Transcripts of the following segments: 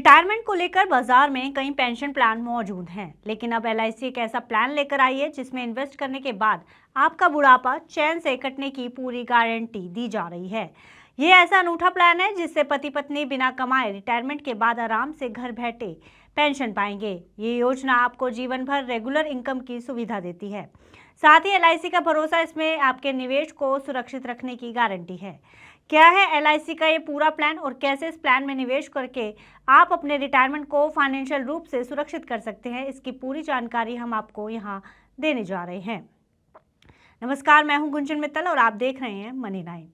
Retirement को लेकर बाजार में कई पेंशन प्लान मौजूद हैं, लेकिन अब एलआईसी एक ऐसा प्लान लेकर आई है जिसमें इन्वेस्ट करने के बाद आपका बुढ़ापा चैन से कटने की पूरी गारंटी दी जा रही है। ये ऐसा अनूठा प्लान है जिससे पति पत्नी बिना कमाए रिटायरमेंट के बाद आराम से घर बैठे पेंशन पाएंगे। ये योजना आपको जीवन भर रेगुलर इनकम की सुविधा देती है। साथ ही एलआईसी का भरोसा इसमें आपके निवेश को सुरक्षित रखने की गारंटी है। क्या है एलआईसी का ये पूरा प्लान और कैसे इस प्लान में निवेश करके आप अपने रिटायरमेंट को फाइनेंशियल रूप से सुरक्षित कर सकते हैं, इसकी पूरी जानकारी हम आपको यहाँ देने जा रहे हैं। नमस्कार, मैं हूं गुंजन मित्तल और आप देख रहे हैं मनी 9।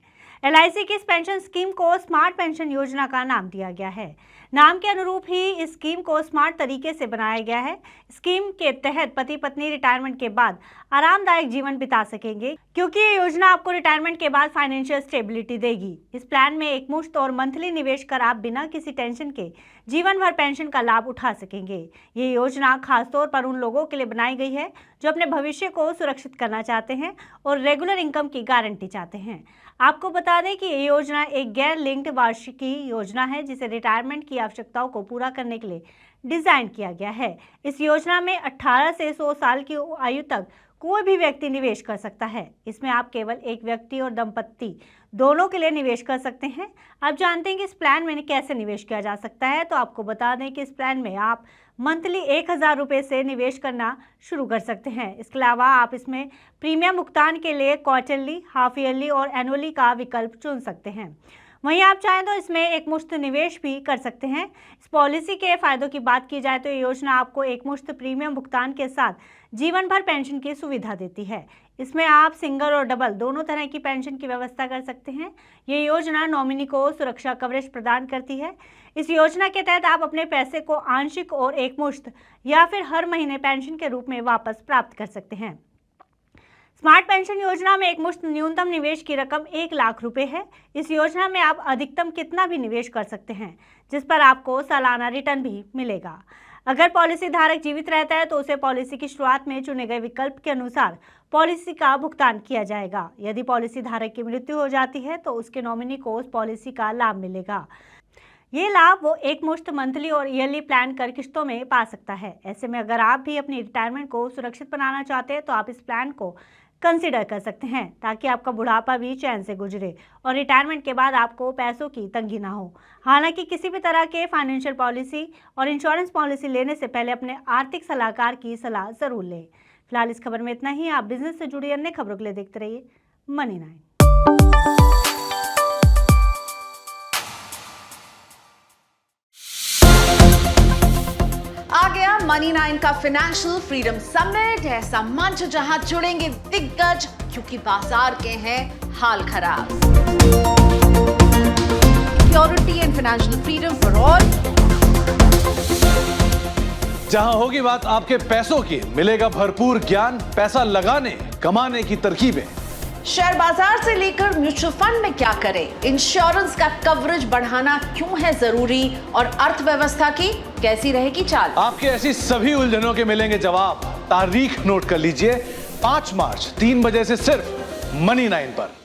एलआईसी की इस पेंशन स्कीम को स्मार्ट पेंशन योजना का नाम दिया गया है। नाम के अनुरूप ही इस स्कीम को स्मार्ट तरीके से बनाया गया है। स्कीम के तहत पति पत्नी रिटायरमेंट के बाद आरामदायक जीवन बिता सकेंगे, क्योंकि ये योजना आपको रिटायरमेंट के बाद फाइनेंशियल स्टेबिलिटी देगी। इस प्लान में एक मुश्त और मंथली निवेश कर आप बिना किसी टेंशन के जीवन भर पेंशन का लाभ उठा सकेंगे। ये योजना खासतौर पर उन लोगों के लिए बनाई गई है जो अपने भविष्य को सुरक्षित करना चाहते हैं और रेगुलर इनकम की गारंटी चाहते हैं। आपको बता दें कि ये योजना एक गैर लिंक्ड वार्षिकी योजना है जिसे रिटायरमेंट की आवश्यकताओं को पूरा करने के लिए डिजाइन किया गया है। इस योजना में 18 से 100 साल की आयु तक कोई भी व्यक्ति निवेश कर सकता है। इसमें आप केवल एक व्यक्ति और दंपत्ति दोनों के लिए निवेश कर सकते हैं। अब जानते हैं कि इस प्लान में कैसे निवेश किया जा सकता है। तो आपको बता दें कि इस प्लान में आप मंथली 1000 रुपये से निवेश करना शुरू कर सकते हैं। इसके अलावा आप इसमें प्रीमियम भुगतान के लिए क्वार्टरली, हाफ ईयरली और एनुअली का विकल्प चुन सकते हैं। वहीं आप चाहें तो इसमें एक मुश्त निवेश भी कर सकते हैं। इस पॉलिसी के फायदों की बात की जाए तो ये योजना आपको एक मुश्त प्रीमियम भुगतान के साथ जीवन भर पेंशन की सुविधा देती है। इसमें आप सिंगल और डबल दोनों तरह की पेंशन की व्यवस्था कर सकते हैं। ये योजना नॉमिनी को सुरक्षा कवरेज प्रदान करती है। इस योजना के तहत आप अपने पैसे को आंशिक और एकमुश्त या फिर हर महीने पेंशन के रूप में वापस प्राप्त कर सकते हैं। स्मार्ट पेंशन योजना में एक मुश्त न्यूनतम निवेश की रकम 1 लाख रुपए है। इस योजना में आप अधिकतम कितना भी निवेश कर सकते हैं, जिस पर आपको सालाना रिटर्न भी मिलेगा। अगर पॉलिसी धारक जीवित रहता है तो उसे पॉलिसी की शुरुआत में चुने गए विकल्प के अनुसार पॉलिसी का भुगतान किया जाएगा। यदि पॉलिसी धारक की मृत्यु हो जाती है तो उसके नॉमिनी को उस पॉलिसी का लाभ मिलेगा। ये लाभ वो एक मुश्त मंथली और ईयरली प्लान कर किस्तों में पा सकता है। ऐसे में अगर आप भी अपनी रिटायरमेंट को सुरक्षित बनाना चाहते हैं तो आप इस प्लान को कंसिडर कर सकते हैं, ताकि आपका बुढ़ापा भी चैन से गुजरे और रिटायरमेंट के बाद आपको पैसों की तंगी ना हो। हालांकि किसी भी तरह के फाइनेंशियल पॉलिसी और इंश्योरेंस पॉलिसी लेने से पहले अपने आर्थिक सलाहकार की सलाह जरूर लें। फिलहाल इस खबर में इतना ही। आप बिजनेस से जुड़ी अन्य खबरों के लिए देखते रहिए मनी 9। आ गया मनी 9 का फाइनेंशियल फ्रीडम समिट, ऐसा मंच जहां जुड़ेंगे दिग्गज, क्योंकि बाजार के हैं हाल खराब। Security and financial freedom for all. जहां होगी बात आपके पैसों की, मिलेगा भरपूर ज्ञान, पैसा लगाने कमाने की तरकीबें। शेयर बाजार से लेकर म्यूचुअल फंड में क्या करें, इंश्योरेंस का कवरेज बढ़ाना क्यों है जरूरी और अर्थव्यवस्था की कैसी रहेगी चाल। आपके ऐसी सभी उलझनों के मिलेंगे जवाब। तारीख नोट कर लीजिए, 5 मार्च 3 बजे से सिर्फ मनी 9 पर।